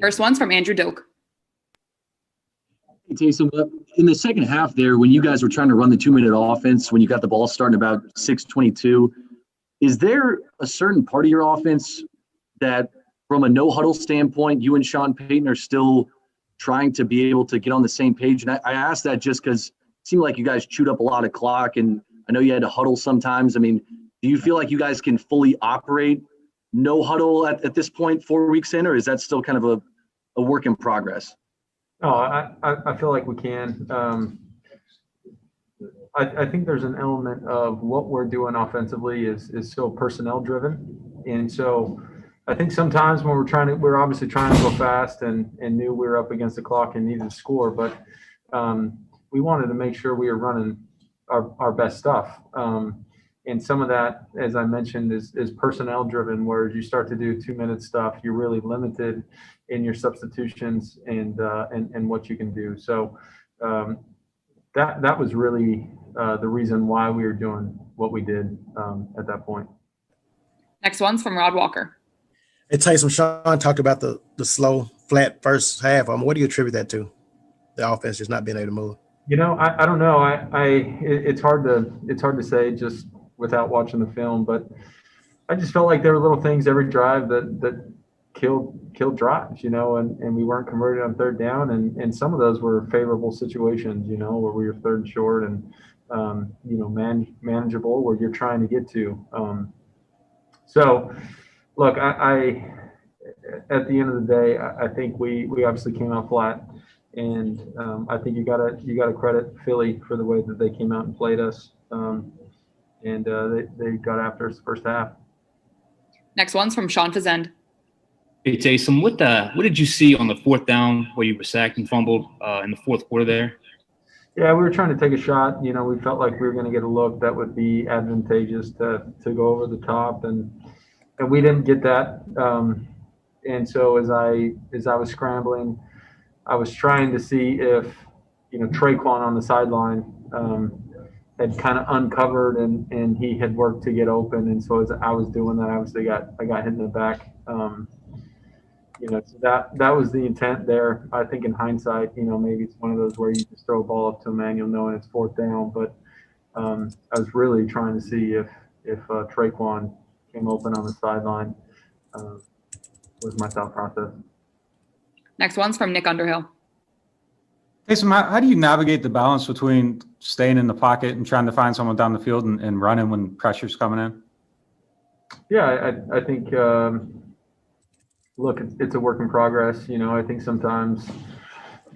First one's from Andrew Doak. Hey, Taysom, in the second half there, when you guys were trying to run the 2-minute offense, when you got the ball starting about 6:22, is there a certain part of your offense that, from a no-huddle standpoint, you and Sean Payton are still trying to be able to get on the same page? And I asked that just because it seemed like you guys chewed up a lot of clock, and I know you had to huddle sometimes. I mean, do you feel like you guys can fully operate no huddle at this point 4 weeks in, or is that still kind of a work in progress? No, I feel like we can. I think there's an element of what we're doing offensively is still personnel driven. And so I think sometimes when we're obviously trying to go fast and knew we were up against the clock and needed to score, but we wanted to make sure we were running our best stuff. And some of that, as I mentioned, is personnel driven, where you start to do 2-minute stuff, you're really limited in your substitutions and what you can do. So that was really the reason why we were doing what we did at that point. Next one's from Rod Walker. Hey, Taysom, Sean talked about the slow, flat first half. What do you attribute that to? The offense just not being able to move. I don't know. It's hard to say just without watching the film, but I just felt like there were little things every drive that killed drives, and we weren't converted on third down, and some of those were favorable situations, where we were third and short and manageable, where you're trying to get to. So look, I at the end of the day, I think we obviously came out flat, and I think you gotta credit Philly for the way that they came out and played us, and they got after us the first half. Next one's from Sean Fazend. Hey, Taysom, what did you see on the fourth down where you were sacked and fumbled in the fourth quarter there? Yeah, we were trying to take a shot. We felt like we were going to get a look that would be advantageous to go over the top, and we didn't get that. And so as I was scrambling, I was trying to see if Traquan on the sideline had kind of uncovered and he had worked to get open. And so as I was doing that, obviously I got hit in the back. So that was the intent there. I think in hindsight, maybe it's one of those where you just throw a ball up to a man, you'll know, and it's fourth down. But I was really trying to see if Traquan came open on the sideline. Was my thought process. Next one's from Nick Underhill. Taysom, how do you navigate the balance between staying in the pocket and trying to find someone down the field and running when pressure's coming in? Yeah, I think look, it's a work in progress. I think sometimes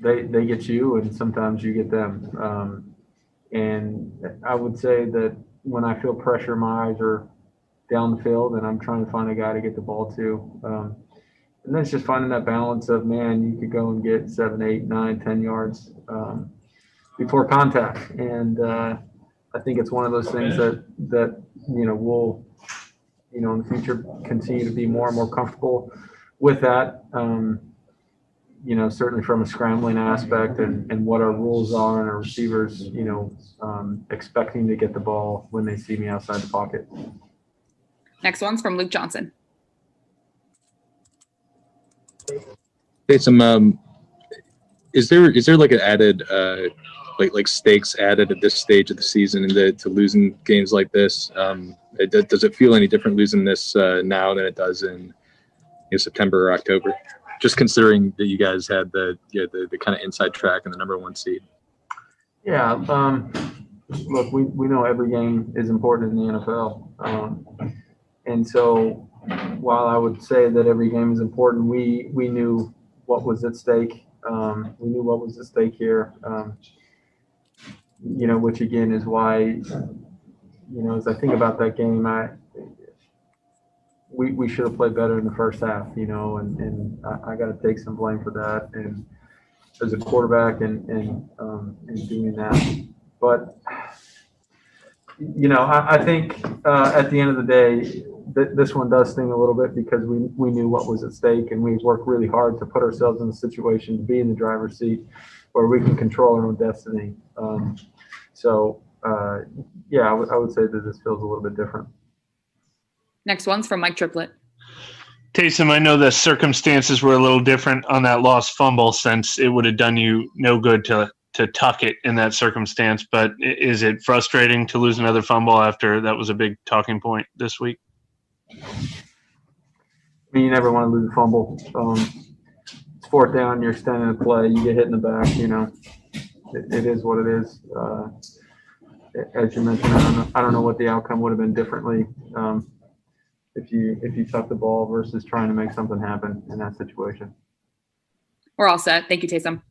they get you and sometimes you get them. And I would say that when I feel pressure, my eyes are down the field and I'm trying to find a guy to get the ball to. And then it's just finding that balance of, man, you could go and get 7, 8, 9, 10 yards before contact. And I think it's one of those things that we'll, in the future continue to be more and more comfortable with that, certainly from a scrambling aspect and what our rules are and our receivers, expecting to get the ball when they see me outside the pocket. Next one's from Luke Johnson. Taysom, is there like an added like stakes added at this stage of the season to losing games like this? Does it feel any different losing this now than it does in September or October? Just considering that you guys had the kind of inside track and the number 1 seed. Yeah. Look, we know every game is important in the NFL, and so while I would say that every game is important, we knew what was at stake. We knew what was at stake here. Which again is why, as I think about that game, we should have played better in the first half, and I got to take some blame for that. And as a quarterback and doing that, but I think at the end of the day, this one does sting a little bit because we knew what was at stake and we worked really hard to put ourselves in a situation to be in the driver's seat where we can control our own destiny. I would say that this feels a little bit different. Next one's from Mike Triplett. Taysom, I know the circumstances were a little different on that lost fumble, since it would have done you no good to tuck it in that circumstance. But is it frustrating to lose another fumble after that was a big talking point this week? I mean, you never want to lose a fumble. It's fourth down, you're extending the play, you get hit in the back, it is what it is. As you mentioned, I don't know what the outcome would have been differently if you tuck the ball versus trying to make something happen in that situation. We're all set. Thank you, Taysom.